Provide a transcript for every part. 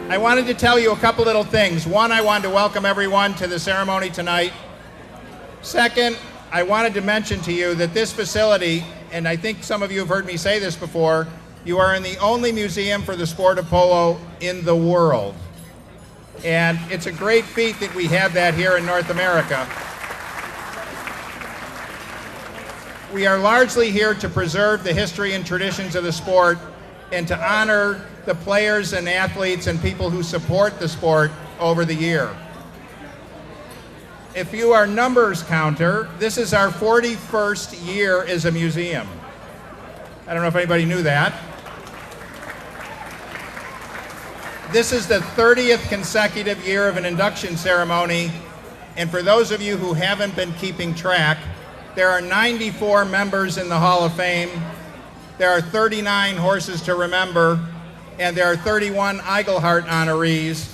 I wanted to tell you a couple little things. One, I wanted to welcome everyone to the ceremony tonight. Second, I wanted to mention to you that this facility, and I think some of you have heard me say this before, you are in the only museum for the sport of polo in the world. And it's a great feat that we have that here in North America. We are largely here to preserve the history and traditions of the sport and to honor the players and athletes and people who support the sport over the year. If you are numbers counter, this is our 41st year as a museum. I don't know if anybody knew that. This is the 30th consecutive year of an induction ceremony, and for those of you who haven't been keeping track, there are 94 members in the Hall of Fame, there are 39 horses to remember, and there are 31 Igil honorees,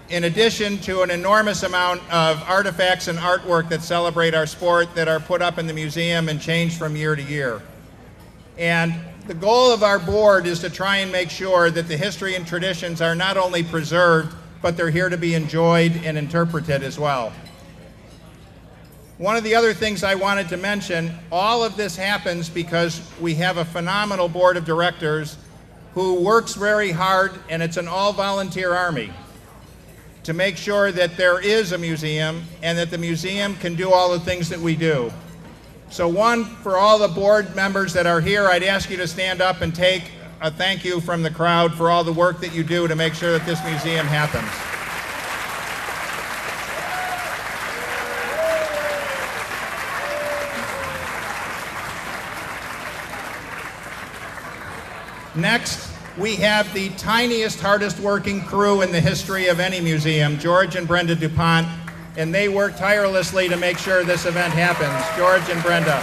in addition to an enormous amount of artifacts and artwork that celebrate our sport that are put up in the museum and change from year to year. And the goal of our board is to try and make sure that the history and traditions are not only preserved, but they're here to be enjoyed and interpreted as well. One of the other things I wanted to mention, all of this happens because we have a phenomenal board of directors who works very hard, and it's an all-volunteer army, to make sure that there is a museum and that the museum can do all the things that we do. So one, for all the board members that are here, I'd ask you to stand up and take a thank you from the crowd for all the work that you do to make sure that this museum happens. Next, we have the tiniest, hardest working crew in the history of any museum, George and Brenda Dupont, and they work tirelessly to make sure this event happens. George and Brenda.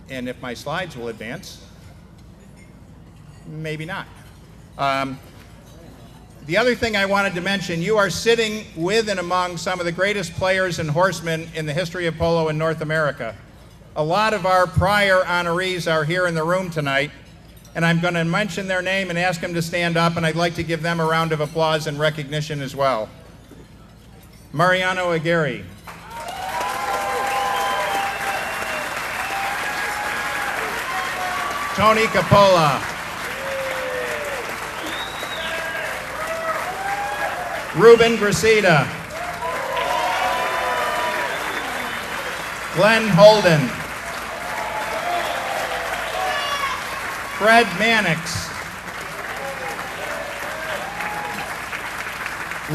And if my slides will advance, maybe not. The other thing I wanted to mention, you are sitting with and among some of the greatest players and horsemen in the history of polo in North America. A lot of our prior honorees are here in the room tonight, and I'm going to mention their name and ask them to stand up, and I'd like to give them a round of applause and recognition as well. Mariano Aguirre. Tony Capola. Ruben Gracida, Glenn Holden, Fred Mannix,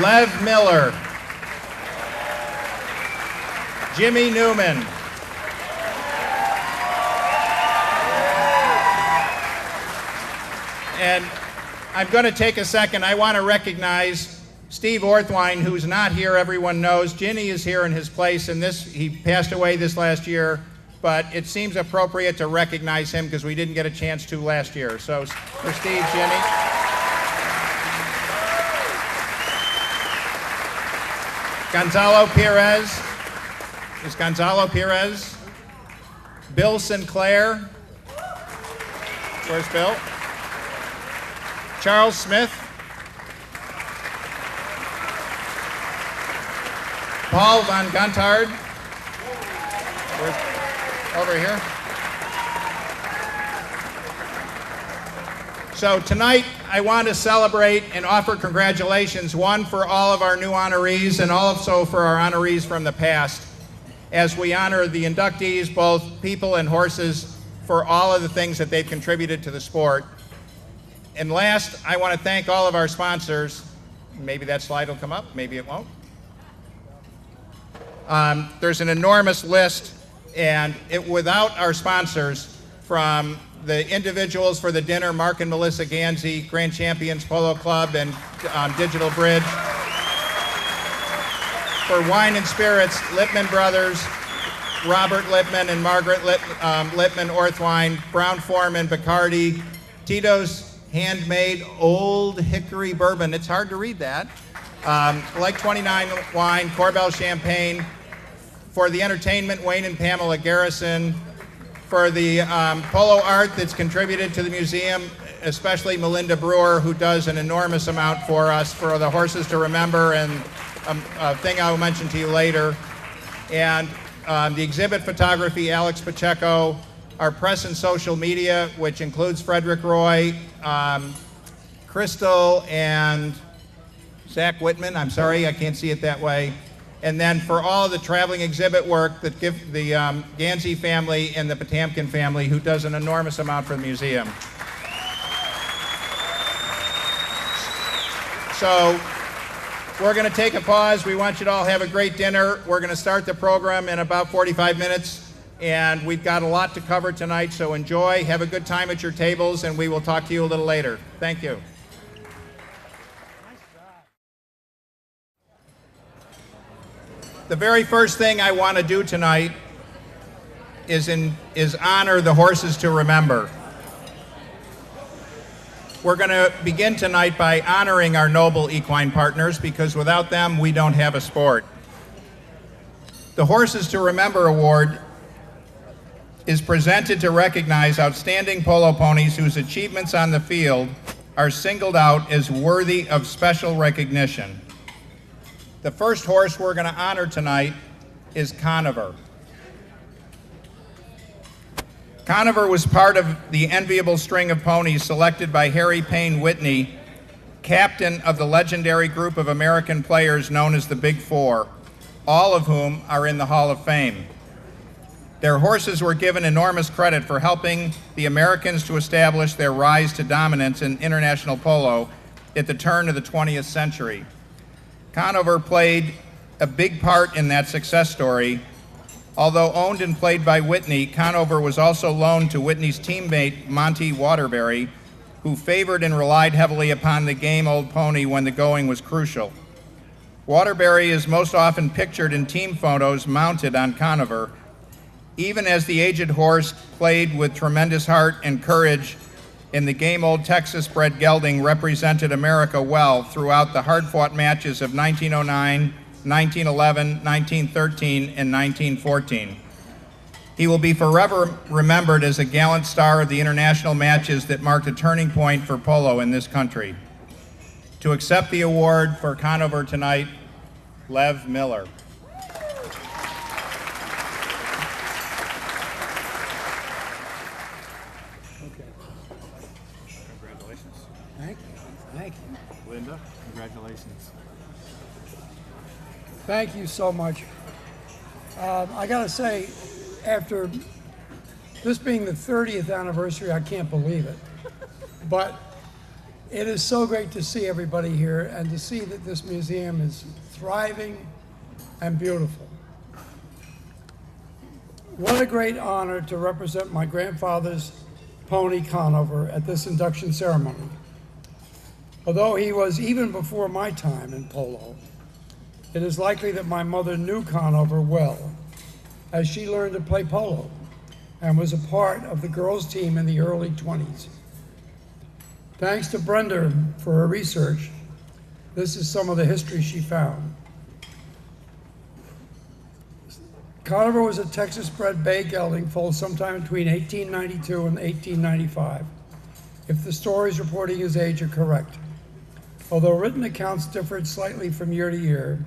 Lev Miller, Jimmy Newman, and I'm going to take a second. I want to recognize Steve Orthwein, who's not here, everyone knows. Ginny is here in his place, and he passed away this last year, but it seems appropriate to recognize him because we didn't get a chance to last year. So for Steve, Ginny. Gonzalo Perez. Is Gonzalo Perez? Bill Sinclair. Where's Bill? Charles Smith. Paul von Gontard. Where's, over here. So tonight, I want to celebrate and offer congratulations, one for all of our new honorees and also for our honorees from the past, as we honor the inductees, both people and horses, for all of the things that they've contributed to the sport. And last, I want to thank all of our sponsors. Maybe that slide will come up, maybe it won't. There's an enormous list, and without our sponsors, from the individuals for the dinner, Mark and Melissa Ganzi, Grand Champions Polo Club and Digital Bridge. For wine and spirits, Lippman Brothers, Robert Lippman and Margaret Lippman, Orthwein, Brown Foreman, Bacardi, Tito's Handmade Old Hickory Bourbon. It's hard to read that. Like 29 Wine, Corbel Champagne. For the entertainment, Wayne and Pamela Garrison. For the polo art that's contributed to the museum, especially Melinda Brewer, who does an enormous amount for us, for the Horses to Remember, and a thing I will mention to you later. And the exhibit photography, Alex Pacheco. Our press and social media, which includes Frederick Roy, Crystal, and Zach Whitman. I'm sorry, I can't see it that way. And then for all of the traveling exhibit work that give the Ganzi family and the Potamkin family, who does an enormous amount for the museum. So we're going to take a pause. We want you to all have a great dinner. We're going to start the program in about 45 minutes. And we've got a lot to cover tonight, so enjoy. Have a good time at your tables, and we will talk to you a little later. Thank you. The very first thing I want to do tonight is honor the Horses to Remember. We're going to begin tonight by honoring our noble equine partners, because without them, we don't have a sport. The Horses to Remember Award is presented to recognize outstanding polo ponies whose achievements on the field are singled out as worthy of special recognition. The first horse we're going to honor tonight is Conover. Conover was part of the enviable string of ponies selected by Harry Payne Whitney, captain of the legendary group of American players known as the Big Four, all of whom are in the Hall of Fame. Their horses were given enormous credit for helping the Americans to establish their rise to dominance in international polo at the turn of the 20th century. Conover played a big part in that success story. Although owned and played by Whitney, Conover was also loaned to Whitney's teammate, Monty Waterbury, who favored and relied heavily upon the game old pony when the going was crucial. Waterbury is most often pictured in team photos mounted on Conover, even as the aged horse played with tremendous heart and courage. In the game old Texas-bred gelding represented America well throughout the hard-fought matches of 1909, 1911, 1913, and 1914. He will be forever remembered as a gallant star of the international matches that marked a turning point for polo in this country. To accept the award for Conover tonight, Lev Miller. Linda, congratulations. Thank you so much. I gotta say, after this being the 30th anniversary, I can't believe it. But it is so great to see everybody here and to see that this museum is thriving and beautiful. What a great honor to represent my grandfather's pony Conover at this induction ceremony. Although he was even before my time in polo, it is likely that my mother knew Conover well, as she learned to play polo and was a part of the girls' team in the early 20s. Thanks to Brenda for her research, this is some of the history she found. Conover was a Texas-bred bay gelding foaled sometime between 1892 and 1895, if the stories reporting his age are correct. Although written accounts differed slightly from year to year,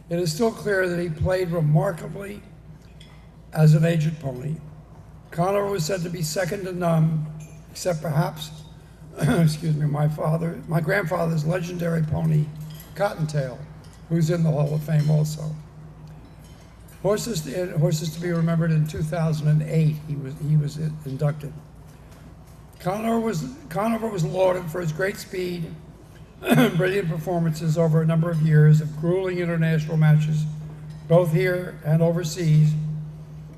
it is still clear that he played remarkably as an aged pony. Conover was said to be second to none, except perhaps, excuse me, my grandfather's legendary pony, Cottontail, who's in the Hall of Fame also. Horses to be remembered in 2008, he was inducted. Conover was lauded for his great speed, brilliant performances over a number of years of grueling international matches, both here and overseas,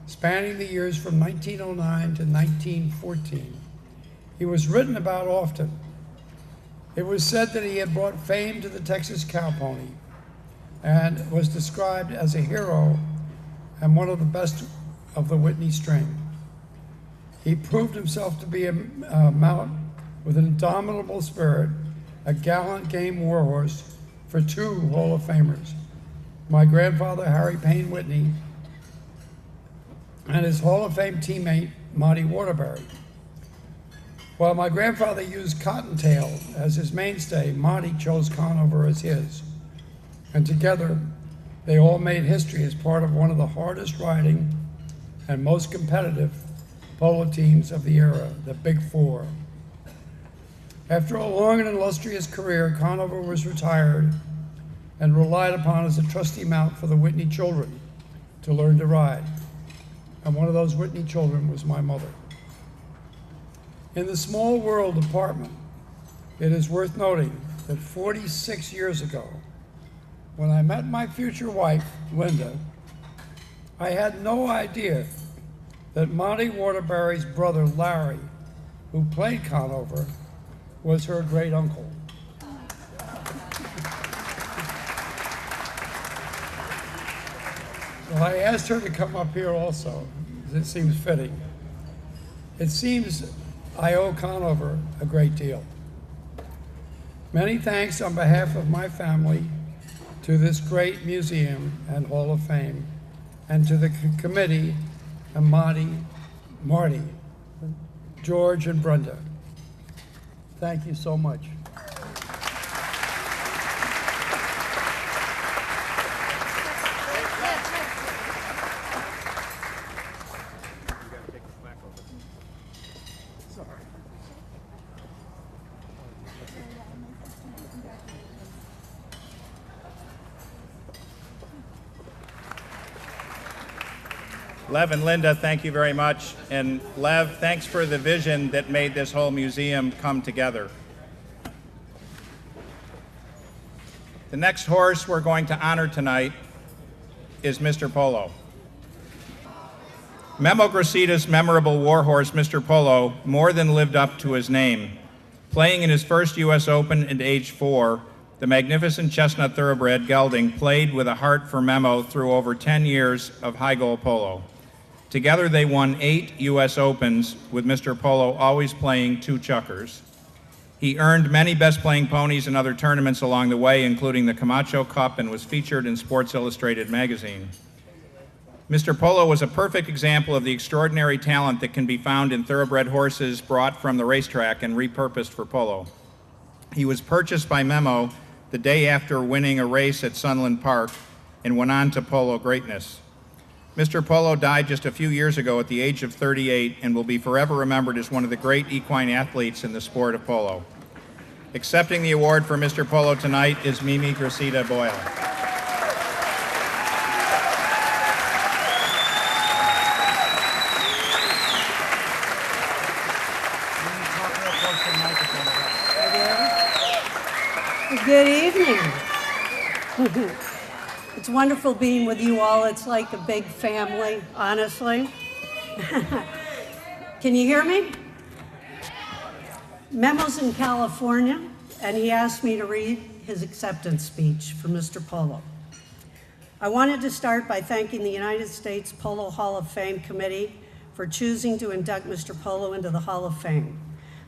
spanning the years from 1909 to 1914. He was written about often. It was said that he had brought fame to the Texas cowpony and was described as a hero and one of the best of the Whitney strain. He proved himself to be a mount with an indomitable spirit, a gallant game warhorse for two Hall of Famers, my grandfather Harry Payne Whitney and his Hall of Fame teammate Monty Waterbury. While my grandfather used Cottontail as his mainstay, Monty chose Conover as his, and together they all made history as part of one of the hardest riding and most competitive polo teams of the era, the Big Four. After a long and illustrious career, Conover was retired and relied upon as a trusty mount for the Whitney children to learn to ride. And one of those Whitney children was my mother. In the Small World department, it is worth noting that 46 years ago, when I met my future wife, Linda, I had no idea that Monty Waterbury's brother, Larry, who played Conover, was her great uncle. So I asked her to come up here also, because it seems fitting. It seems I owe Conover a great deal. Many thanks on behalf of my family to this great museum and Hall of Fame, and to the committee and Marty, George, and Brenda. Thank you so much. Lev and Linda, thank you very much. And Lev, thanks for the vision that made this whole museum come together. The next horse we're going to honor tonight is Mr. Polo. Memoq Recetas' memorable warhorse, Mr. Polo, more than lived up to his name. Playing in his first U.S. Open at age 4, the magnificent chestnut thoroughbred gelding played with a heart for Memoq through over 10 years of high-goal polo. Together they won 8 U.S. Opens, with Mr. Polo always playing 2 chukkers. He earned many best-playing ponies in other tournaments along the way, including the Camacho Cup, and was featured in Sports Illustrated magazine. Mr. Polo was a perfect example of the extraordinary talent that can be found in thoroughbred horses brought from the racetrack and repurposed for polo. He was purchased by Memoq the day after winning a race at Sunland Park and went on to polo greatness. Mr. Polo died just a few years ago at the age of 38 and will be forever remembered as one of the great equine athletes in the sport of polo. Accepting the award for Mr. Polo tonight is Mimi Gracida Boyle. Good evening. It's wonderful being with you all. It's like a big family, honestly. Can you hear me? Memo's in California, and he asked me to read his acceptance speech for Mr. Polo. I wanted to start by thanking the United States Polo Hall of Fame Committee for choosing to induct Mr. Polo into the Hall of Fame.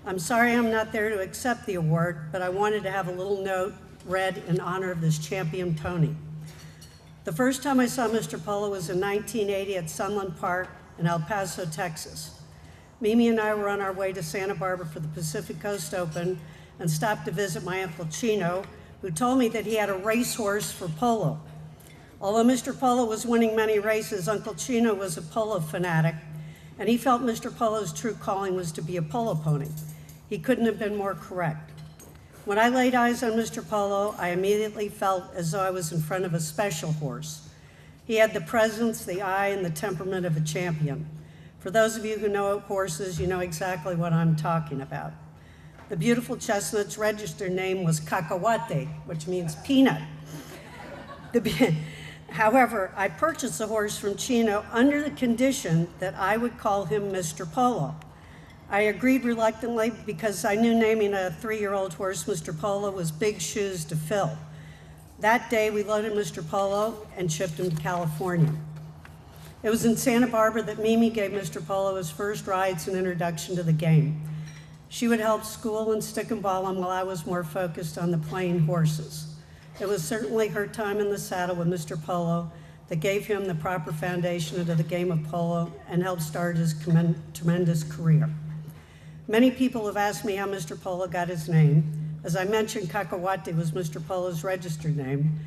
I'm sorry I'm not there to accept the award, but I wanted to have a little note read in honor of this champion pony. The first time I saw Mr. Polo was in 1980 at Sunland Park in El Paso, Texas. Mimi and I were on our way to Santa Barbara for the Pacific Coast Open and stopped to visit my Uncle Chino, who told me that he had a racehorse for polo. Although Mr. Polo was winning many races, Uncle Chino was a polo fanatic, and he felt Mr. Polo's true calling was to be a polo pony. He couldn't have been more correct. When I laid eyes on Mr. Polo, I immediately felt as though I was in front of a special horse. He had the presence, the eye, and the temperament of a champion. For those of you who know horses, you know exactly what I'm talking about. The beautiful chestnut's registered name was Cacahuate, which means peanut. However, I purchased the horse from Chino under the condition that I would call him Mr. Polo. I agreed reluctantly because I knew naming a 3-year-old horse Mr. Polo was big shoes to fill. That day, we loaded Mr. Polo and shipped him to California. It was in Santa Barbara that Mimi gave Mr. Polo his first rides and introduction to the game. She would help school and stick and ball him while I was more focused on the playing horses. It was certainly her time in the saddle with Mr. Polo that gave him the proper foundation into the game of polo and helped start his tremendous career. Many people have asked me how Mr. Polo got his name. As I mentioned, Cacahuate was Mr. Polo's registered name,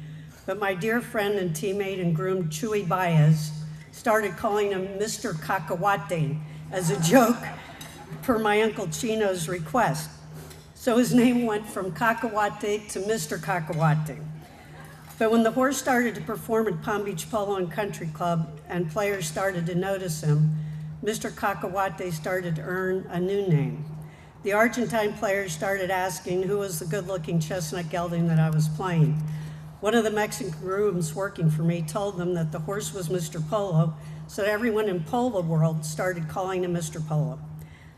but my dear friend and teammate and groom, Chuy Baez, started calling him Mr. Cacahuate as a joke per my Uncle Chino's request. So his name went from Cacahuate to Mr. Cacahuate. But when the horse started to perform at Palm Beach Polo and Country Club and players started to notice him, Mr. Cacahuate started to earn a new name. The Argentine players started asking who was the good-looking chestnut gelding that I was playing. One of the Mexican grooms working for me told them that the horse was Mr. Polo, so everyone in polo world started calling him Mr. Polo.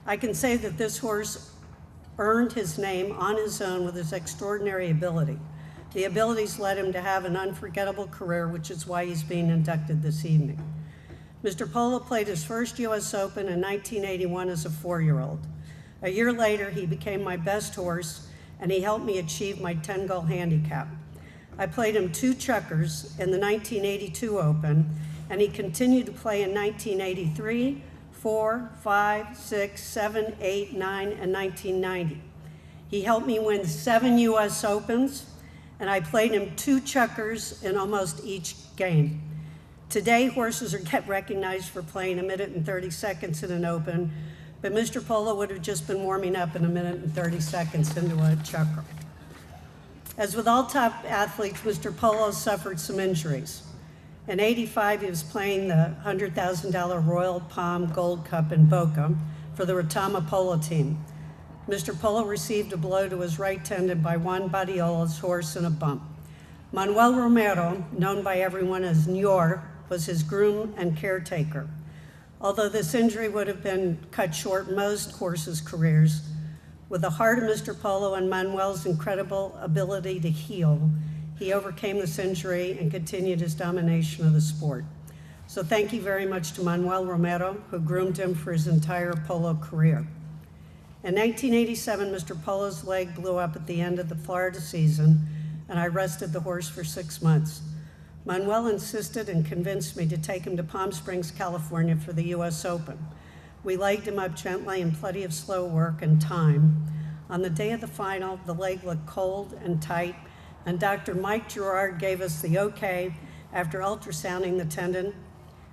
I can say that this horse earned his name on his own with his extraordinary ability. The abilities led him to have an unforgettable career, which is why he's being inducted this evening. Mr. Polo played his first U.S. Open in 1981 as a 4-year-old. A year later, he became my best horse, and he helped me achieve my 10-goal handicap. I played him 2 checkers in the 1982 Open, and he continued to play in 1983, 4, 5, 6, 7, 8, 9, and 1990. He helped me win 7 U.S. Opens, and I played him 2 checkers in almost each game. Today, horses are get recognized for playing 1 minute and 30 seconds in an Open, but Mr. Polo would have just been warming up in 1 minute and 30 seconds into a checker. As with all top athletes, Mr. Polo suffered some injuries. In '85, he was playing the $100,000 Royal Palm Gold Cup in Boca for the Retama Polo team. Mr. Polo received a blow to his right tendon by Juan Badiola's horse in a bump. Manuel Romero, known by everyone as Ñor, was his groom and caretaker. Although this injury would have been cut short most horses' careers, with the heart of Mr. Polo and Manuel's incredible ability to heal, he overcame this injury and continued his domination of the sport. So thank you very much to Manuel Romero, who groomed him for his entire polo career. In 1987, Mr. Polo's leg blew up at the end of the Florida season, and I rested the horse for 6 months. Manuel insisted and convinced me to take him to Palm Springs, California for the U.S. Open. We legged him up gently in plenty of slow work and time. On the day of the final, the leg looked cold and tight, and Dr. Mike Gerard gave us the okay after ultrasounding the tendon.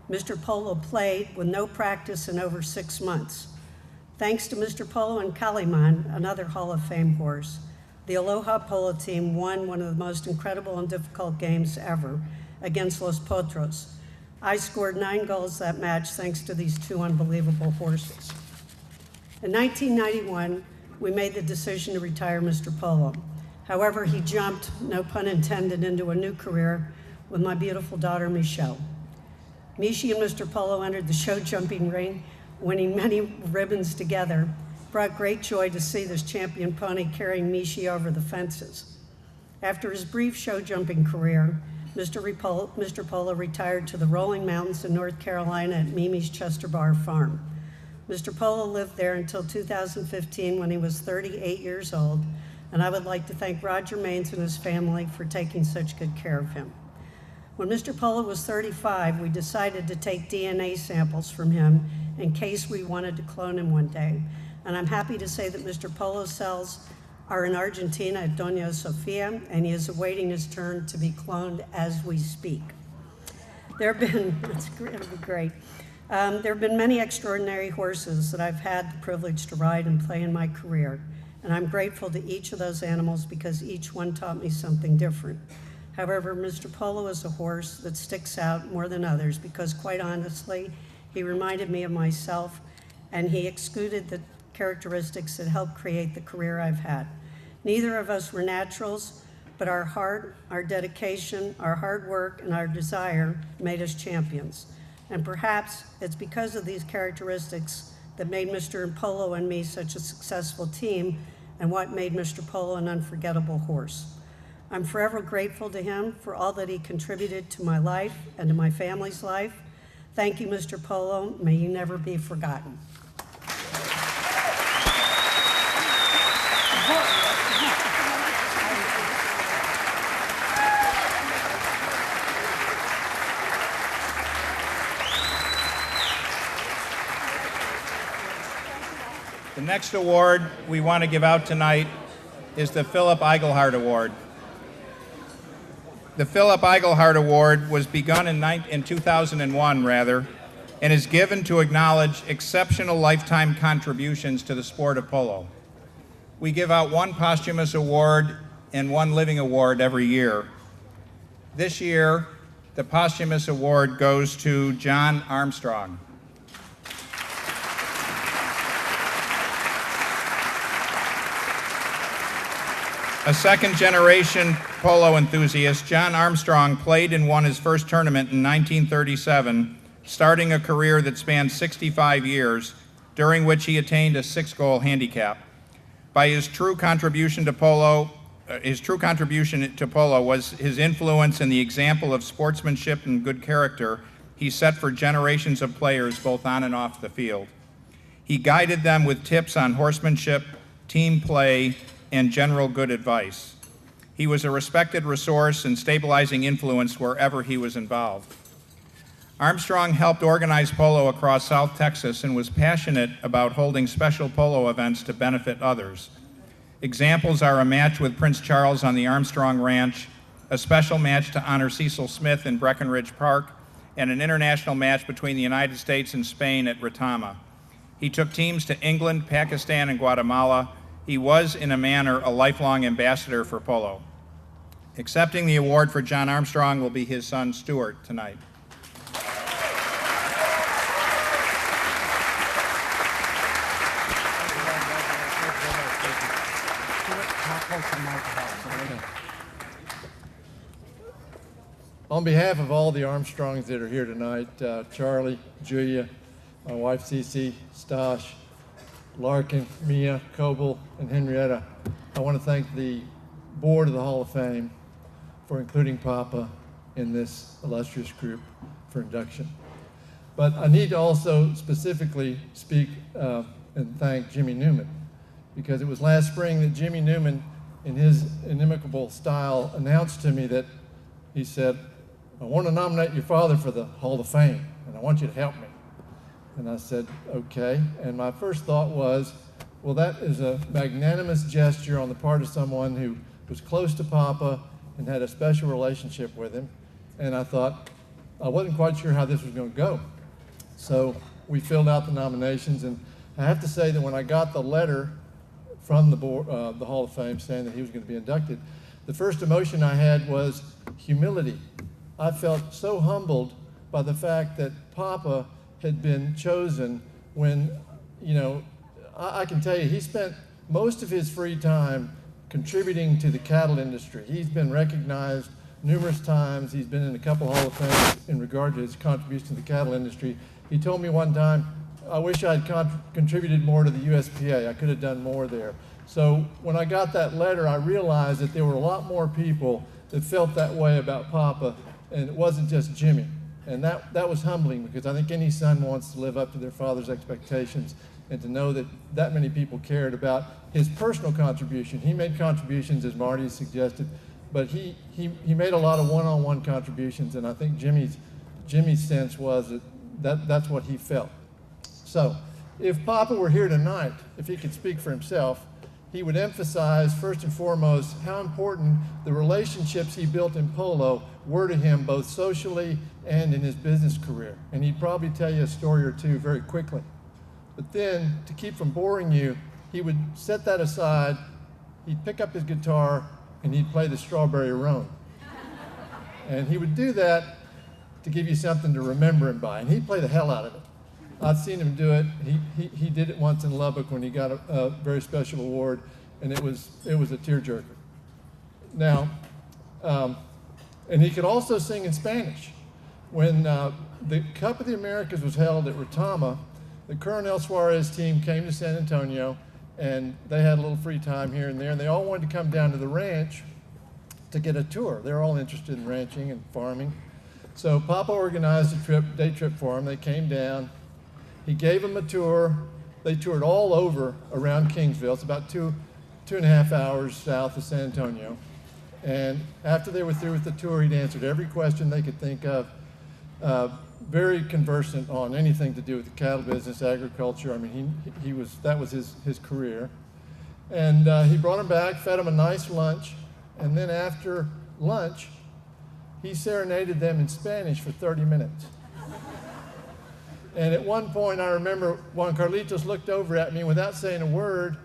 Mr. Polo played with no practice in over 6 months. Thanks to Mr. Polo and Carlene, another Hall of Fame horse, the Aloha Polo team won one of the most incredible and difficult games ever against Los Potros. I scored 9 goals that match thanks to these 2 unbelievable horses. In 1991, we made the decision to retire Mr. Polo. However, he jumped, no pun intended, into a new career with my beautiful daughter, Michelle. Michi and Mr. Polo entered the show jumping ring, winning many ribbons together. Brought great joy to see this champion pony carrying Michi over the fences. After his brief show jumping career, Mr. Polo retired to the rolling mountains in North Carolina at Mimi's Chester Bar Farm. Mr. Polo lived there until 2015 when he was 38 years old, and I would like to thank Roger Maines and his family for taking such good care of him. When Mr. Polo was 35, we decided to take DNA samples from him in case we wanted to clone him one day. And I'm happy to say that Mr. Polo's cells are in Argentina at Doña Sofia, and he is awaiting his turn to be cloned as we speak. There have been, it'll be great. There have been many extraordinary horses that I've had the privilege to ride and play in my career, and I'm grateful to each of those animals because each one taught me something different. However, Mr. Polo is a horse that sticks out more than others because, quite honestly, he reminded me of myself, and he exuded the characteristics that helped create the career I've had. Neither of us were naturals, but our heart, our dedication, our hard work, and our desire made us champions. And perhaps it's because of these characteristics that made Mr. Polo and me such a successful team and what made Mr. Polo an unforgettable horse. I'm forever grateful to him for all that he contributed to my life and to my family's life. Thank you, Mr. Polo. May you never be forgotten. The next award we want to give out tonight is the Philip Igil Award. The Philip Igil Award was begun in 2001, and is given to acknowledge exceptional lifetime contributions to the sport of polo. We give out one posthumous award and one living award every year. This year, the posthumous award goes to John Armstrong. A second-generation polo enthusiast, John Armstrong played and won his first tournament in 1937, starting a career that spanned 65 years, during which he attained a 6-goal handicap. By his true contribution to polo was his influence and the example of sportsmanship and good character he set for generations of players both on and off the field. He guided them with tips on horsemanship, team play, and general good advice. He was a respected resource and stabilizing influence wherever he was involved. Armstrong helped organize polo across South Texas and was passionate about holding special polo events to benefit others. Examples are a match with Prince Charles on the Armstrong Ranch, a special match to honor Cecil Smith in Breckenridge Park, and an international match between the United States and Spain at Retama. He took teams to England, Pakistan, and Guatemala. He was, in a manner, a lifelong ambassador for polo. Accepting the award for John Armstrong will be his son, Stuart, tonight. On behalf of all the Armstrongs that are here tonight, Charlie, Julia, my wife Cece, Stosh, Larkin, Mia, Coble, and Henrietta, I want to thank the board of the Hall of Fame for including Papa in this illustrious group for induction. But I need to also specifically speak and thank Jimmy Newman, because it was last spring that Jimmy Newman, in his inimicable style, announced to me that he said, "I want to nominate your father for the Hall of Fame, and I want you to help me." And I said, okay. And my first thought was, well, that is a magnanimous gesture on the part of someone who was close to Papa and had a special relationship with him. And I thought, I wasn't quite sure how this was going to go. So we filled out the nominations, and I have to say that when I got the letter from the board, the Hall of Fame saying that he was going to be inducted, the first emotion I had was humility. I felt so humbled by the fact that Papa had been chosen when, you know, I can tell you, he spent most of his free time contributing to the cattle industry. He's been recognized numerous times. He's been in a couple Hall of Fames in regard to his contribution to the cattle industry. He told me one time, I wish I'd contributed more to the USPA. I could have done more there. So when I got that letter, I realized that there were a lot more people that felt that way about Papa, and it wasn't just Jimmy. And that was humbling, because I think any son wants to live up to their father's expectations, and to know that many people cared about his personal contribution. He made contributions, as Marty suggested, but he made a lot of one-on-one contributions, and I think Jimmy's sense was that's what he felt. So if Papa were here tonight, if he could speak for himself, he would emphasize first and foremost how important the relationships he built in polo were to him both socially and in his business career. And he'd probably tell you a story or two very quickly. But then, to keep from boring you, he would set that aside, he'd pick up his guitar, and he'd play the Strawberry Roan. And he would do that to give you something to remember him by, and he'd play the hell out of it. I've seen him do it. He did it once in Lubbock when he got a very special award, and it was a tearjerker. Now, and he could also sing in Spanish. When the Cup of the Americas was held at Retama, the Coronel Suarez team came to San Antonio, and they had a little free time here and there, and they all wanted to come down to the ranch to get a tour. They were all interested in ranching and farming. So Papa organized a day trip for them. They came down. He gave them a tour. They toured all over around Kingsville. It's about two and a half hours south of San Antonio. And after they were through with the tour, he'd answered every question they could think of. Very conversant on anything to do with the cattle business, agriculture. I mean, that was his career. And he brought them back, fed them a nice lunch, and then after lunch, he serenaded them in Spanish for 30 minutes. And at one point, I remember Juan Carlitos looked over at me, and without saying a word,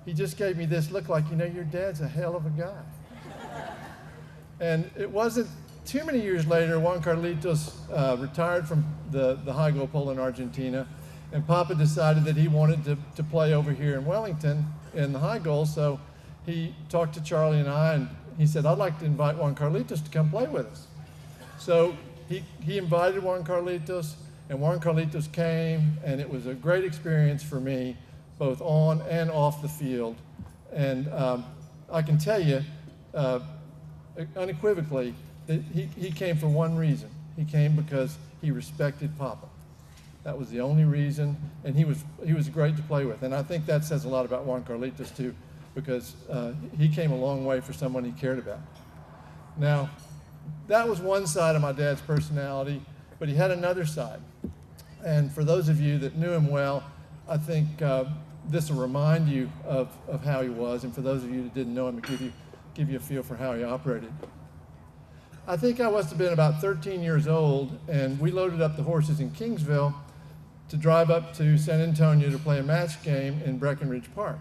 he just gave me this look like, your dad's a hell of a guy. And it wasn't too many years later, Juan Carlitos retired from the high goal polo in Argentina, and Papa decided that he wanted to play over here in Wellington in the high goal, so he talked to Charlie and I, and he said, I'd like to invite Juan Carlitos to come play with us. So he invited Juan Carlitos, and Juan Carlitos came, and it was a great experience for me, both on and off the field. And I can tell you unequivocally that he came for one reason. He came because he respected Papa. That was the only reason, and he was great to play with. And I think that says a lot about Juan Carlitos too, because he came a long way for someone he cared about. Now, that was one side of my dad's personality, but he had another side. And for those of you that knew him well, I think this will remind you of how he was, and for those of you that didn't know him, it'll give you a feel for how he operated. I think I must have been about 13 years old, and we loaded up the horses in Kingsville to drive up to San Antonio to play a match game in Breckenridge Park.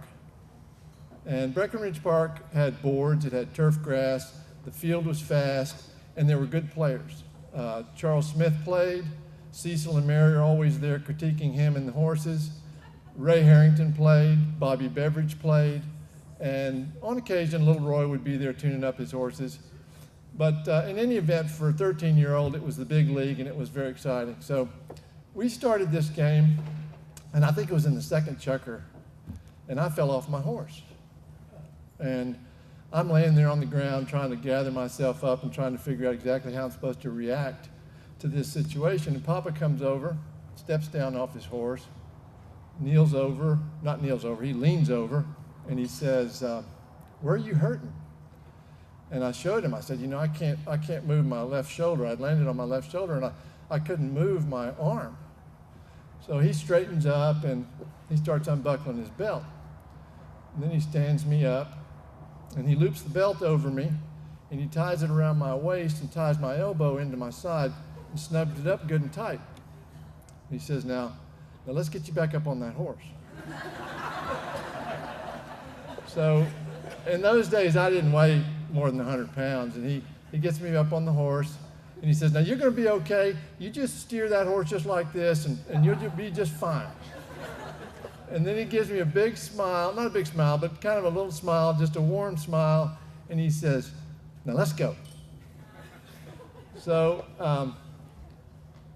And Breckenridge Park had boards, it had turf grass, the field was fast, and there were good players. Charles Smith played, Cecil and Mary are always there critiquing him and the horses. Ray Harrington played, Bobby Beveridge played, and on occasion Little Roy would be there tuning up his horses. But in any event, for a 13-year-old, it was the big league, and it was very exciting. So we started this game, and I think it was in the second chukker, and I fell off my horse. And I'm laying there on the ground trying to gather myself up and trying to figure out exactly how I'm supposed to react to this situation. And Papa comes over, steps down off his horse, he leans over, and he says, where are you hurting? And I showed him, I said, I can't move my left shoulder. I'd landed on my left shoulder, and I couldn't move my arm. So he straightens up, and he starts unbuckling his belt. And then he stands me up, and he loops the belt over me, and he ties it around my waist and ties my elbow into my side and snubs it up good and tight. He says, now let's get you back up on that horse. So in those days, I didn't weigh more than 100 pounds, and he gets me up on the horse, and he says, now you're going to be okay. You just steer that horse just like this, and you'll be just fine. And then he gives me a big smile, not a big smile, but kind of a little smile, just a warm smile, and he says, now let's go. So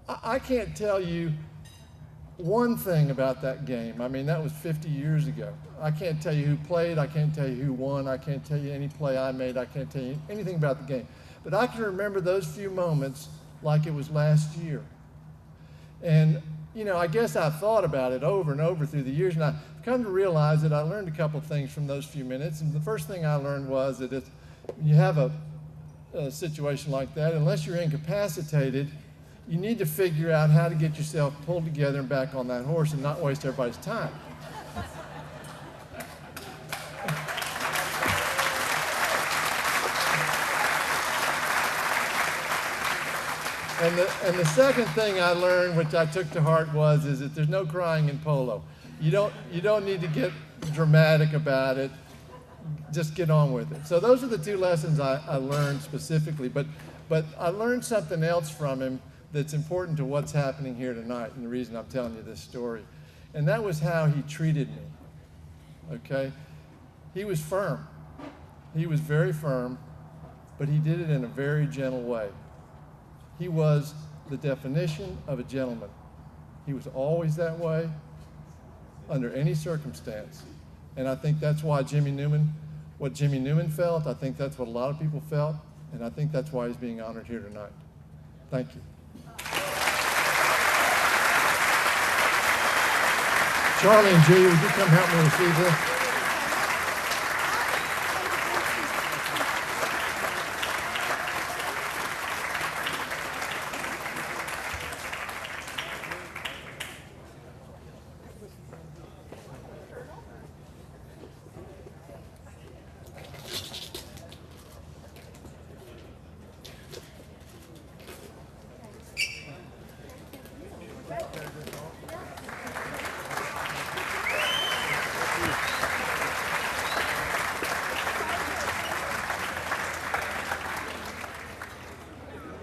I can't tell you one thing about that game. I mean, that was 50 years ago. I can't tell you who played, I can't tell you who won, I can't tell you any play I made, I can't tell you anything about the game. But I can remember those few moments like it was last year. And I guess I've thought about it over and over through the years, and I've come to realize that I learned a couple things from those few minutes. And the first thing I learned was that When you have a situation like that, unless you're incapacitated, you need to figure out how to get yourself pulled together and back on that horse and not waste everybody's time. And the second thing I learned, which I took to heart, is that there's no crying in polo. You don't need to get dramatic about it. Just get on with it. So those are the two lessons I learned specifically. But I learned something else from him that's important to what's happening here tonight and the reason I'm telling you this story. And that was how he treated me. Okay? He was firm. He was very firm, but he did it in a very gentle way. He was the definition of a gentleman. He was always that way, under any circumstance. And I think that's why what Jimmy Newman felt, I think that's what a lot of people felt, and I think that's why he's being honored here tonight. Thank you. Charlie and Julia, would you come help me receive this?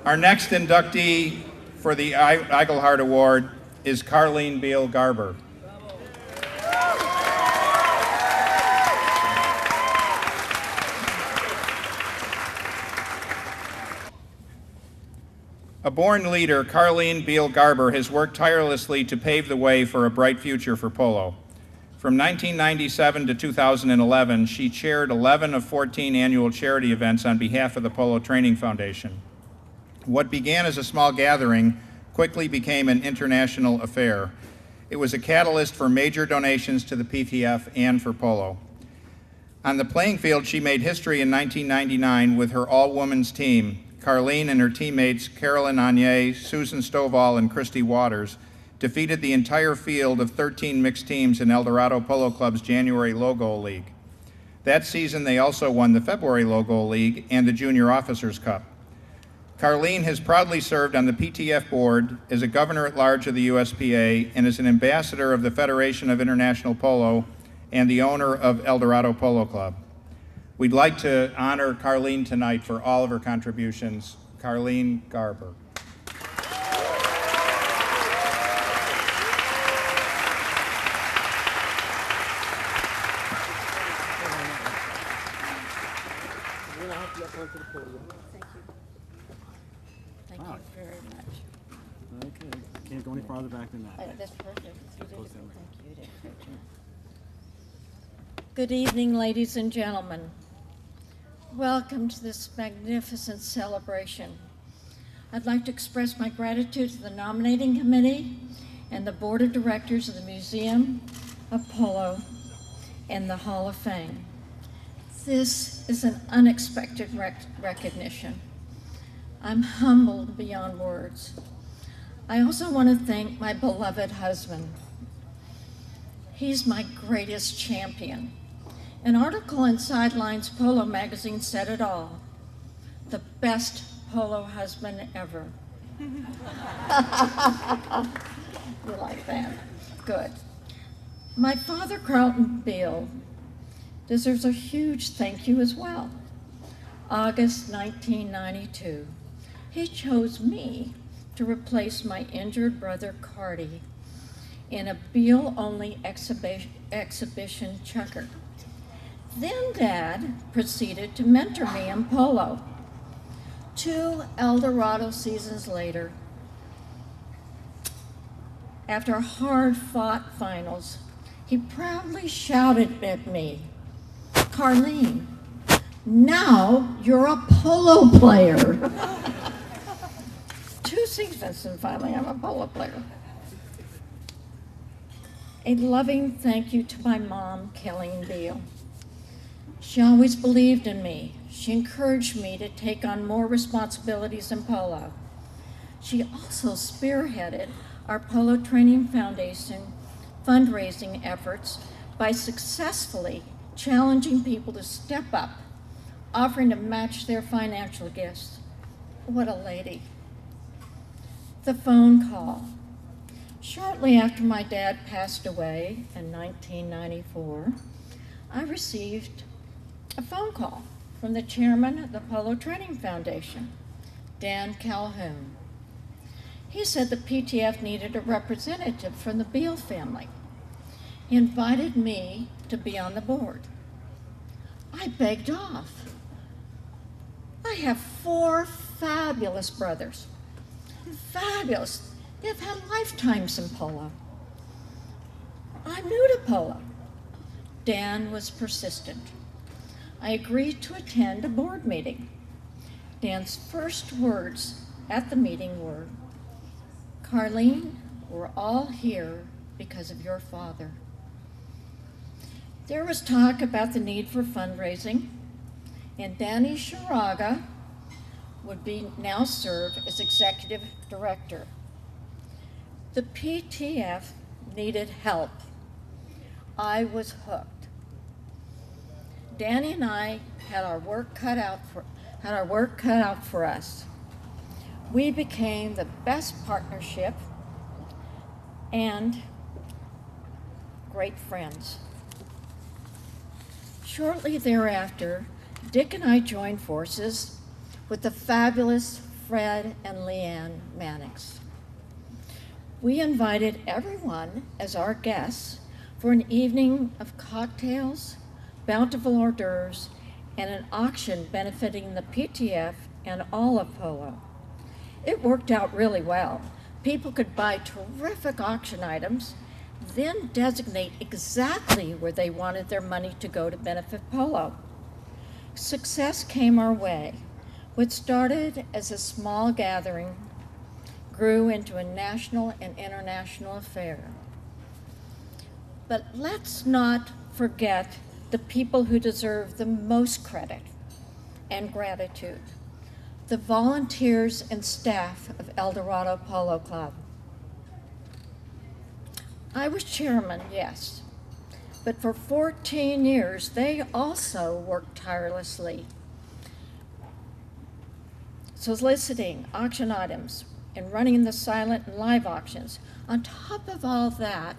Our next inductee for the Igil Award is Carlene Beale Garber. A born leader, Carlene Beale Garber has worked tirelessly to pave the way for a bright future for polo. From 1997 to 2011, she chaired 11 of 14 annual charity events on behalf of the Polo Training Foundation. What began as a small gathering quickly became an international affair. It was a catalyst for major donations to the PTF and for polo. On the playing field, she made history in 1999 with her all-women's team. Carlene and her teammates Carolyn Anier, Susan Stovall, and Christy Waters defeated the entire field of 13 mixed teams in El Dorado Polo Club's January Logo League. That season, they also won the February Logo League and the Junior Officers Cup. Carlene has proudly served on the PTF board as a governor-at-large of the USPA and as an ambassador of the Federation of International Polo and the owner of El Dorado Polo Club. We'd like to honor Carlene tonight for all of her contributions. Carlene Garber. Thank you very much. Okay, can't go any farther back than that. That's perfect. You did. Thank you. You did a great job. Good evening, ladies and gentlemen. Welcome to this magnificent celebration. I'd like to express my gratitude to the nominating committee and the board of directors of the Museum of Polo and the Hall of Fame. This is an unexpected recognition. I'm humbled beyond words. I also want to thank my beloved husband. He's my greatest champion. An article in Sidelines Polo magazine said it all. The best polo husband ever. You like that? Good. My father, Carlton Beale, deserves a huge thank you as well. August 1992, he chose me to replace my injured brother, Carty, in a Beale-only exhibition checker. Then Dad proceeded to mentor me in polo. 2 El Dorado seasons later, after hard-fought finals, he proudly shouted at me, "Carlene, now you're a polo player." 2 seasons and finally I'm a polo player. A loving thank you to my mom, Carlene Beale. She always believed in me. she encouraged me to take on more responsibilities in polo. She also spearheaded our Polo Training Foundation fundraising efforts by successfully challenging people to step up, offering to match their financial gifts. What a lady. The phone call. Shortly after my dad passed away in 1994, I received a phone call from the chairman of the Polo Training Foundation, Dan Calhoun. He said the PTF needed a representative from the Beale family. He invited me to be on the board. I begged off. I have 4 fabulous brothers. Fabulous. They've had lifetimes in polo. I'm new to polo. Dan was persistent. I agreed to attend a board meeting. Dan's first words at the meeting were, "Carlene, we're all here because of your father." There was talk about the need for fundraising, and Danny Sharaga would now serve as executive director. The PTF needed help. I was hooked. Danny and I had our work cut out for us. We became the best partnership and great friends. Shortly thereafter, Dick and I joined forces with the fabulous Fred and Leanne Mannix. We invited everyone as our guests for an evening of cocktails, bountiful hors d'oeuvres, and an auction benefiting the PTF and all of polo. It worked out really well. People could buy terrific auction items, then designate exactly where they wanted their money to go to benefit polo. Success came our way. What started as a small gathering grew into a national and international affair. But let's not forget the people who deserve the most credit and gratitude, the volunteers and staff of El Dorado Polo Club. I was chairman, yes, but for 14 years, they also worked tirelessly, soliciting auction items and running the silent and live auctions. On top of all that,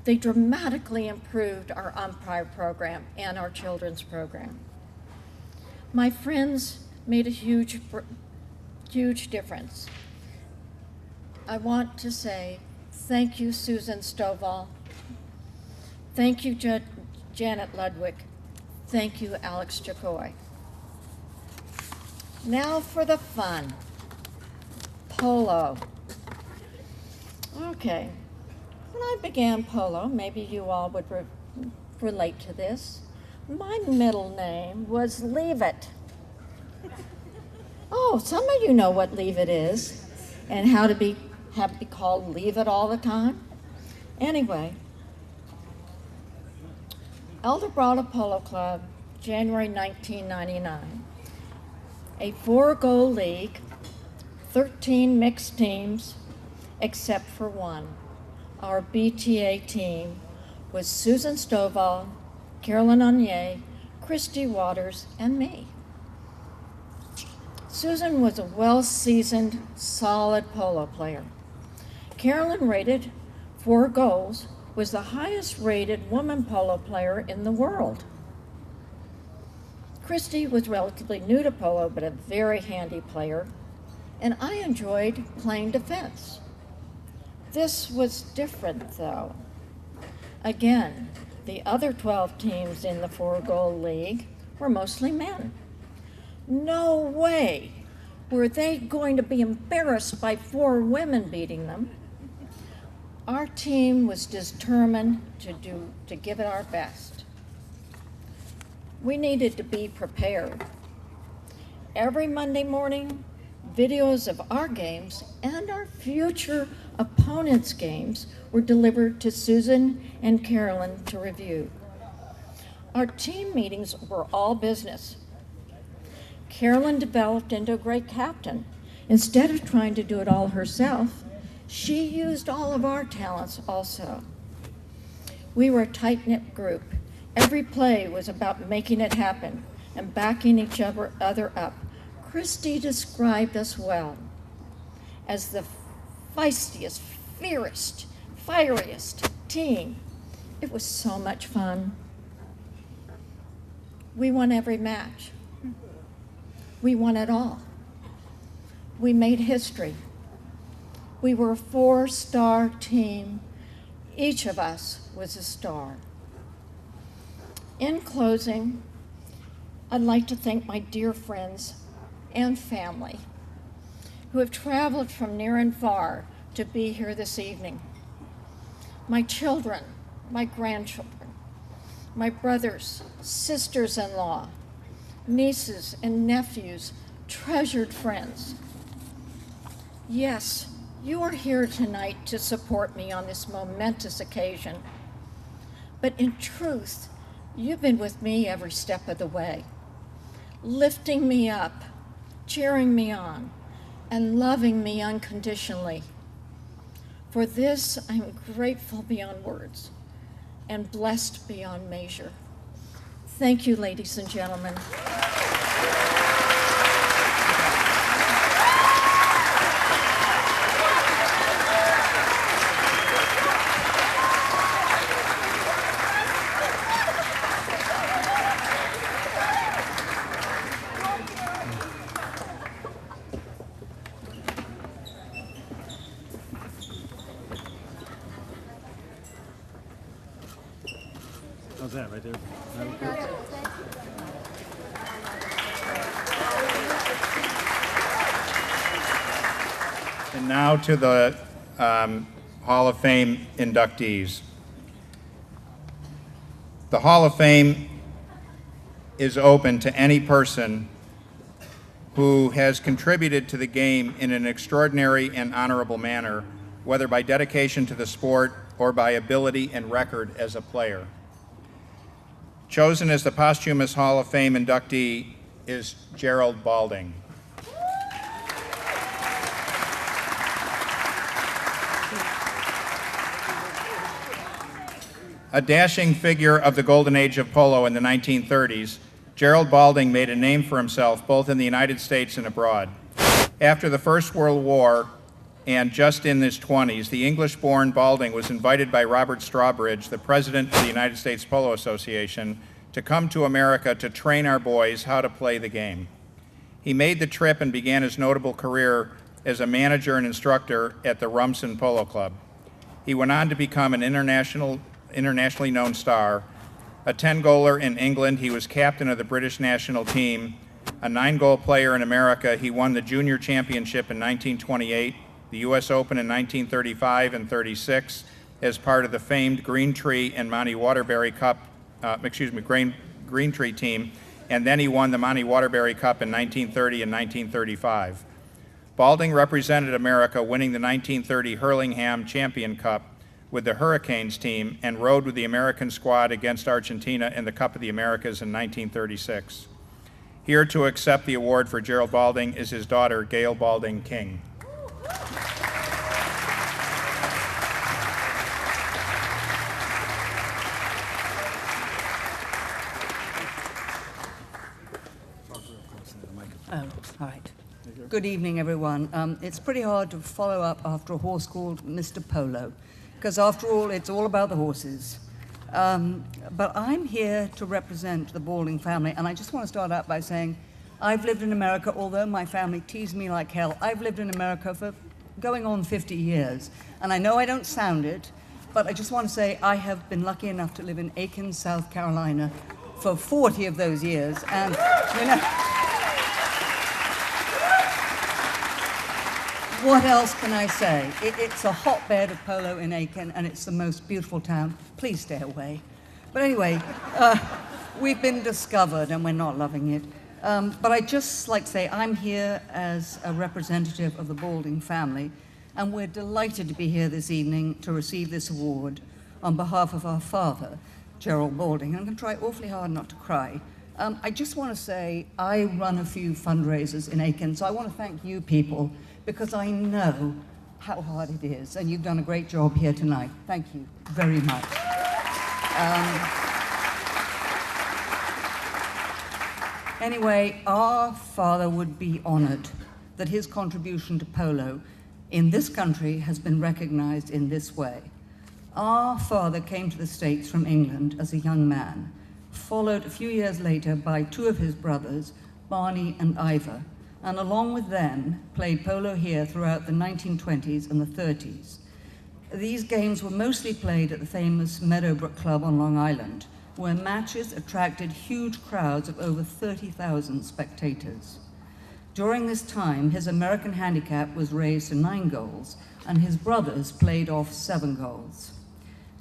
they dramatically improved our umpire program and our children's program. My friends made a huge difference. I want to say thank you, Susan Stovall. Thank you, Janet Ludwig. Thank you, Alex Jacoy. Now for the fun. Polo. Okay. When I began polo, maybe you all would relate to this. My middle name was Leave It. Oh, some of you know what Leave It is and how to have to be called Leave It all the time. Anyway, El Dorado Polo Club, January 1999. A 4-goal league, 13 mixed teams, except for one. Our BTA team was Susan Stovall, Carolyn Onier, Christy Waters, and me. Susan was a well-seasoned, solid polo player. Carolyn, rated 4 goals, was the highest-rated woman polo player in the world. Christy was relatively new to polo, but a very handy player, and I enjoyed playing defense. This was different, though. Again, the other 12 teams in the 4-goal league were mostly men. No way were they going to be embarrassed by 4 women beating them. Our team was determined to give it our best. We needed to be prepared. Every Monday morning, videos of our games and our future opponents' games were delivered to Susan and Carolyn to review. Our team meetings were all business. Carolyn developed into a great captain. Instead of trying to do it all herself, she used all of our talents also. We were a tight-knit group. Every play was about making it happen and backing each other up. Christy described us well as the feistiest, fieriest team. It was so much fun. We won every match. We won it all. We made history. We were a 4-star team. Each of us was a star. In closing, I'd like to thank my dear friends and family who have traveled from near and far to be here this evening. My children, my grandchildren, my brothers, sisters-in-law, nieces and nephews, treasured friends. Yes, you are here tonight to support me on this momentous occasion. But in truth, you've been with me every step of the way, lifting me up, cheering me on, and loving me unconditionally. For this, I'm grateful beyond words and blessed beyond measure. Thank you, ladies and gentlemen. How's that right there? And now to the Hall of Fame inductees. The Hall of Fame is open to any person who has contributed to the game in an extraordinary and honorable manner, whether by dedication to the sport or by ability and record as a player. Chosen as the posthumous Hall of Fame inductee is Gerald Balding. A dashing figure of the golden age of polo in the 1930s, Gerald Balding made a name for himself both in the United States and abroad. After the First World War, and just in his 20s, the English-born Balding was invited by Robert Strawbridge, the president of the United States Polo Association, to come to America to train our boys how to play the game. He made the trip and began his notable career as a manager and instructor at the Rumson Polo Club. He went on to become an internationally known star. A 10-goaler in England, he was captain of the British national team. A 9-goal player in America, he won the junior championship in 1928, the U.S. Open in 1935 and 36 as part of the famed Green Tree and Monty Waterbury Cup, Green Tree team, and then he won the Monty Waterbury Cup in 1930 and 1935. Balding represented America, winning the 1930 Hurlingham Champion Cup with the Hurricanes team and rode with the American squad against Argentina in the Cup of the Americas in 1936. Here to accept the award for Gerald Balding is his daughter, Gail Balding King. Oh, all right. Good evening, everyone. It's pretty hard to follow up after a horse called Mr. Polo, because after all, it's all about the horses. But I'm here to represent the Balding family, and I just want to start out by saying I've lived in America, although my family teased me like hell. I've lived in America for going on 50 years, and I know I don't sound it, but I just want to say I have been lucky enough to live in Aiken, South Carolina for 40 of those years, and, you know, what else can I say? It's a hotbed of polo in Aiken, and it's the most beautiful town. Please stay away. But anyway, we've been discovered, and we're not loving it. But I'd just like to say I'm here as a representative of the Balding family, and we're delighted to be here this evening to receive this award on behalf of our father, Gerald Balding. I'm going to try awfully hard not to cry. I just want to say I run a few fundraisers in Aiken, so I want to thank you people because I know how hard it is, and you've done a great job here tonight. Thank you very much. Anyway, our father would be honored that his contribution to polo in this country has been recognized in this way. Our father came to the States from England as a young man, followed a few years later by two of his brothers, Barney and Ivor, and along with them played polo here throughout the 1920s and the 30s. These games were mostly played at the famous Meadowbrook Club on Long Island, where matches attracted huge crowds of over 30,000 spectators. During this time, his American handicap was raised to 9 goals, and his brothers played off 7 goals.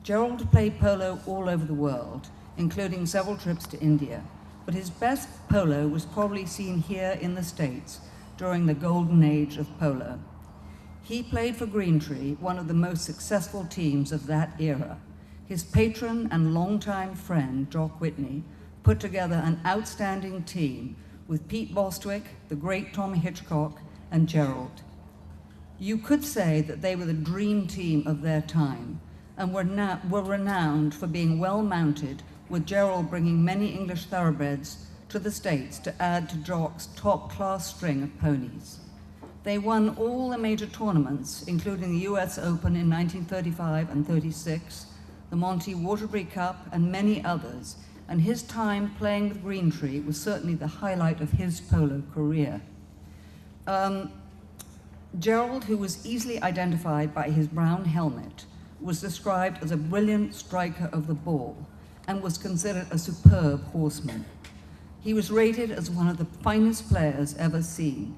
Gerald played polo all over the world, including several trips to India, but his best polo was probably seen here in the States during the golden age of polo. He played for Greentree, one of the most successful teams of that era. His patron and longtime friend, Jock Whitney, put together an outstanding team with Pete Bostwick, the great Tom Hitchcock, and Gerald. You could say that they were the dream team of their time and were renowned for being well-mounted, with Gerald bringing many English thoroughbreds to the States to add to Jock's top-class string of ponies. They won all the major tournaments, including the US Open in 1935 and 36, the Monty Waterbury Cup, and many others, and his time playing with Greentree was certainly the highlight of his polo career. Gerald, who was easily identified by his brown helmet, was described as a brilliant striker of the ball and was considered a superb horseman. He was rated as one of the finest players ever seen.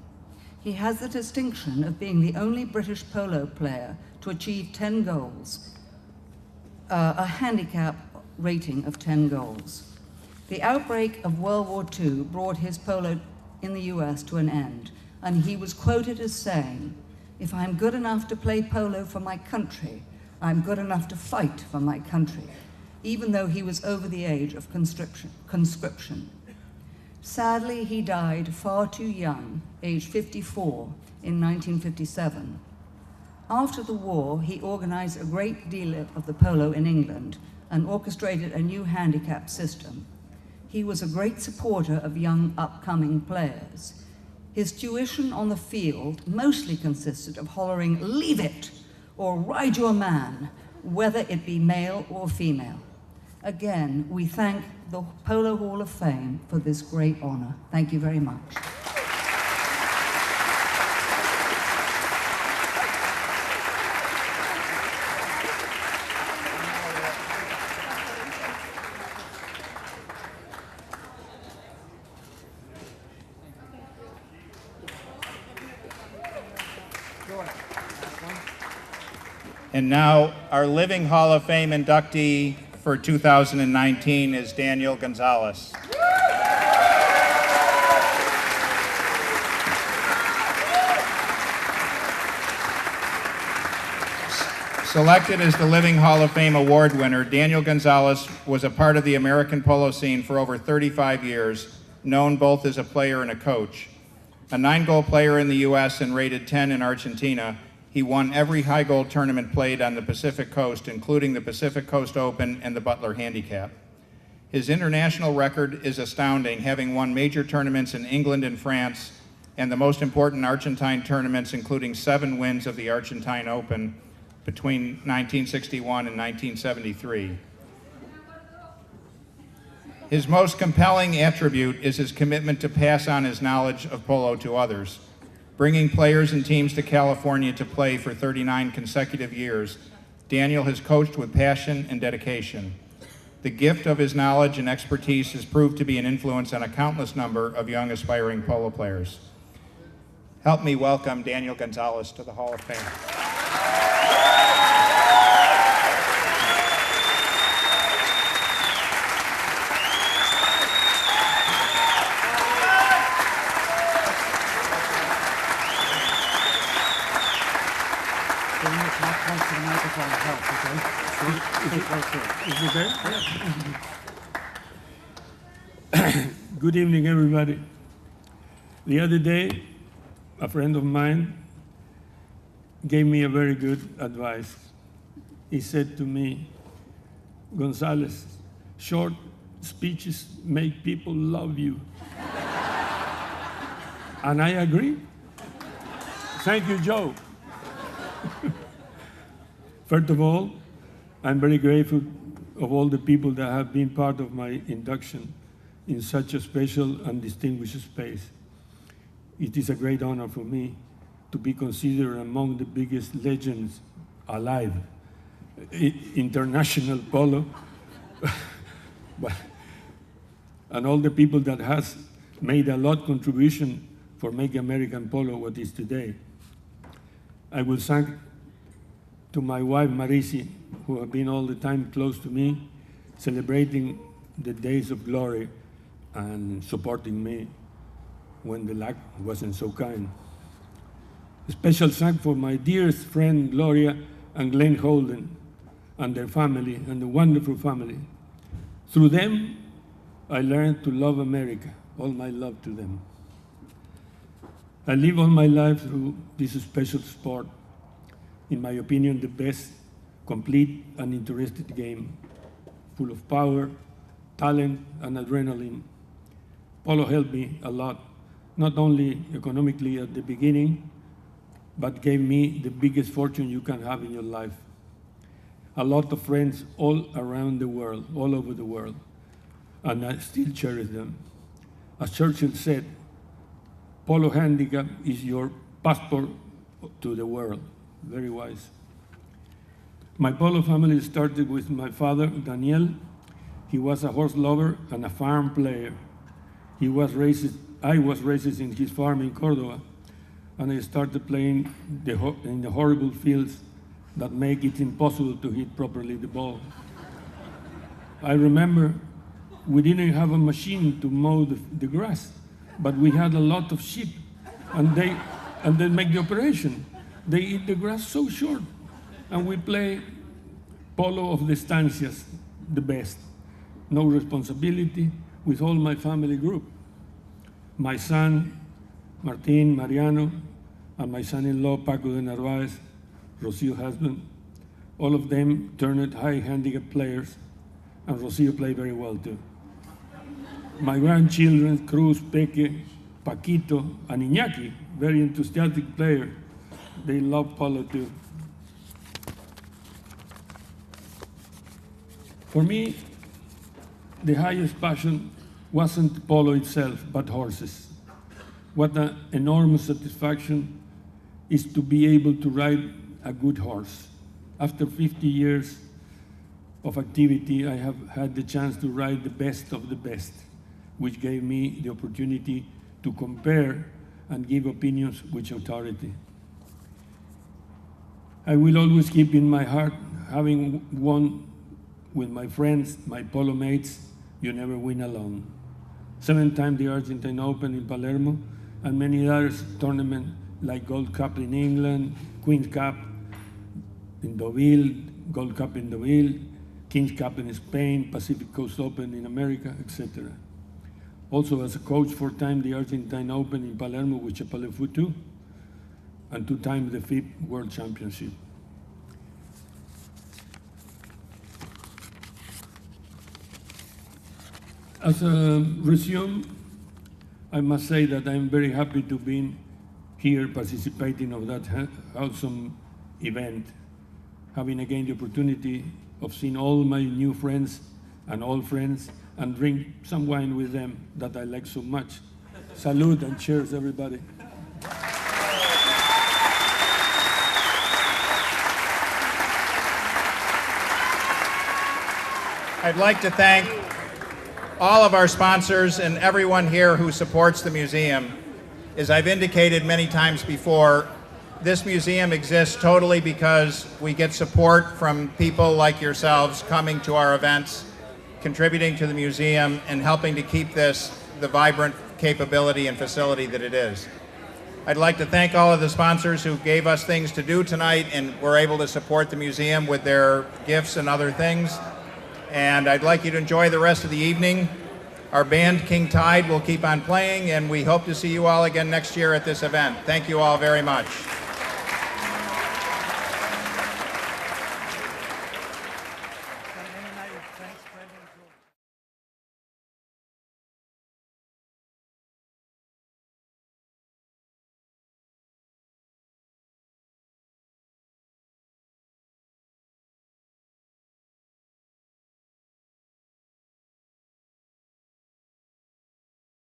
He has the distinction of being the only British polo player to achieve 10 goals, a handicap rating of 10 goals. The outbreak of World War II brought his polo in the US to an end, and he was quoted as saying, "If I'm good enough to play polo for my country, I'm good enough to fight for my country," even though he was over the age of conscription. Sadly, he died far too young, aged 54, in 1957. After the war, he organized a great deal of the polo in England and orchestrated a new handicap system. He was a great supporter of young upcoming players. His tuition on the field mostly consisted of hollering, "Leave it," or "Ride your man," whether it be male or female. Again, we thank the Polo Hall of Fame for this great honor. Thank you very much. And now, our Living Hall of Fame inductee for 2019 is Daniel Gonzales. Selected as the Living Hall of Fame award winner, Daniel Gonzales was a part of the American polo scene for over 35 years, known both as a player and a coach. A 9-goal player in the U.S. and rated 10 in Argentina, he won every high-goal tournament played on the Pacific Coast, including the Pacific Coast Open and the Butler Handicap. His international record is astounding, having won major tournaments in England and France, and the most important Argentine tournaments, including 7 wins of the Argentine Open between 1961 and 1973. His most compelling attribute is his commitment to pass on his knowledge of polo to others. Bringing players and teams to California to play for 39 consecutive years, Daniel has coached with passion and dedication. The gift of his knowledge and expertise has proved to be an influence on a countless number of young aspiring polo players. Help me welcome Daniel Gonzales to the Hall of Fame. Close to the microphone helps, okay? Stay close to it. Is it there? Good evening, everybody. The other day, a friend of mine gave me a very good advice. He said to me, Gonzales, short speeches make people love you. And I agree. Thank you, Joe. First of all, I'm very grateful of all the people that have been part of my induction in such a special and distinguished space. It is a great honor for me to be considered among the biggest legends alive, international polo, and all the people that has made a lot contribution for making American polo what is today. I will thank to my wife Marisi, who have been all the time close to me, celebrating the days of glory and supporting me when the luck wasn't so kind. A special thanks for my dearest friend Gloria and Glenn Holden and their family, and the wonderful family. Through them, I learned to love America. All my love to them. I live all my life through this special sport. In my opinion, the best, complete, and interested game, full of power, talent, and adrenaline. Polo helped me a lot, not only economically at the beginning, but gave me the biggest fortune you can have in your life. A lot of friends all around the world, all over the world, and I still cherish them. As Churchill said, polo handicap is your passport to the world. Very wise. My polo family started with my father, Daniel. He was a horse lover and a farm player. I was raised in his farm in Córdoba, and I started playing in the horrible fields that make it impossible to hit properly the ball. I remember we didn't have a machine to mow the grass, but we had a lot of sheep, and they make the operation. They eat the grass so short, and we play polo of the estancias, the best. No responsibility, with all my family group. My son, Martin, Mariano, and my son-in-law, Paco de Narvaez, Rocio's husband, all of them turned high handicap players, and Rocio played very well too. My grandchildren, Cruz, Peque, Paquito, and Iñaki, very enthusiastic player. They love polo too. For me, the highest passion wasn't polo itself, but horses. What an enormous satisfaction is to be able to ride a good horse. After 50 years of activity, I have had the chance to ride the best of the best, which gave me the opportunity to compare and give opinions with authority. I will always keep in my heart, having won with my friends, my polo mates, you never win alone. 7 times the Argentine Open in Palermo, and many others tournaments like Gold Cup in England, Queen's Cup in Deauville, Gold Cup in Deauville, King's Cup in Spain, Pacific Coast Open in America, etc. Also as a coach, 4 times the Argentine Open in Palermo with Chapaleau 2, and 2 times the FIP World Championship. As a resume, I must say that I'm very happy to be here participating of that awesome event, having again the opportunity of seeing all my new friends and old friends and drink some wine with them that I like so much. Salud and cheers, everybody. I'd like to thank all of our sponsors and everyone here who supports the museum. As I've indicated many times before, this museum exists totally because we get support from people like yourselves coming to our events, contributing to the museum, and helping to keep this the vibrant capability and facility that it is. I'd like to thank all of the sponsors who gave us things to do tonight and were able to support the museum with their gifts and other things. And I'd like you to enjoy the rest of the evening. Our band, King Tide, will keep on playing, and we hope to see you all again next year at this event. Thank you all very much.